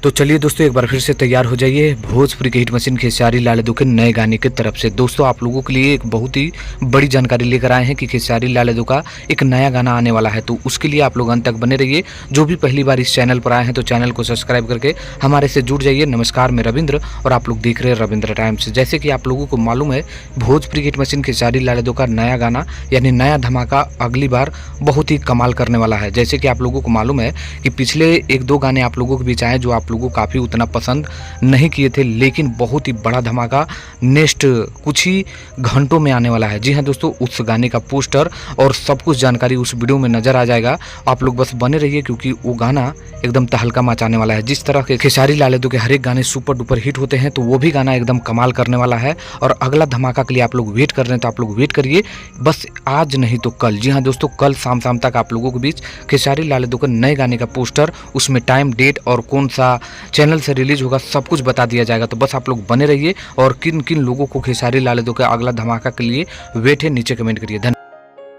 तो चलिए दोस्तों, एक बार फिर से तैयार हो जाइए भोजपुरी के हिट मशीन खेसारी लाल यादव के नए गाने की तरफ से। दोस्तों, आप लोगों के लिए एक बहुत ही बड़ी जानकारी लेकर आए हैं कि खेसारी लाल यादव का एक नया गाना आने वाला है। तो उसके लिए आप लोग अंत तक बने रहिए। जो भी पहली बार इस चैनल पर आए हैं तो चैनल को सब्सक्राइब करके हमारे से जुड़ जाइए। नमस्कार, मैं रविंद्र और आप लोग देख रहे हैं रविंद्र टाइम्स। जैसे कि आप लोगों को मालूम है, भोजपुरी के हिट मशीन खेसारी लाल यादव का नया गाना यानी नया धमाका अगली बार बहुत ही कमाल करने वाला है। जैसे कि आप लोगों को मालूम है कि पिछले एक दो गाने आप लोगों के बीच आए जो आप लोगों को काफ़ी उतना पसंद नहीं किए थे, लेकिन बहुत ही बड़ा धमाका नेक्स्ट कुछ ही घंटों में आने वाला है। जी हाँ दोस्तों, उस गाने का पोस्टर और सब कुछ जानकारी उस वीडियो में नजर आ जाएगा। आप लोग बस बने रहिए क्योंकि वो गाना एकदम तहलका मचाने वाला है। जिस तरह के खेसारी लाल यादव के हर एक गाने सुपर डुपर हिट होते हैं, तो वो भी गाना एकदम कमाल करने वाला है। और अगला धमाका के लिए आप लोग वेट कर रहे हैं तो आप लोग वेट करिए, बस आज नहीं तो कल। जी हाँ दोस्तों, कल शाम तक आप लोगों के बीच खेसारी लाल यादव के नए गाने का पोस्टर, उसमें टाइम, डेट और कौन सा चैनल से रिलीज होगा सब कुछ बता दिया जाएगा। तो बस आप लोग बने रहिए। और किन किन लोगों को खेसारी लाल यादव का अगला धमाका के लिए वेट है, नीचे कमेंट करिए। धन्यवाद।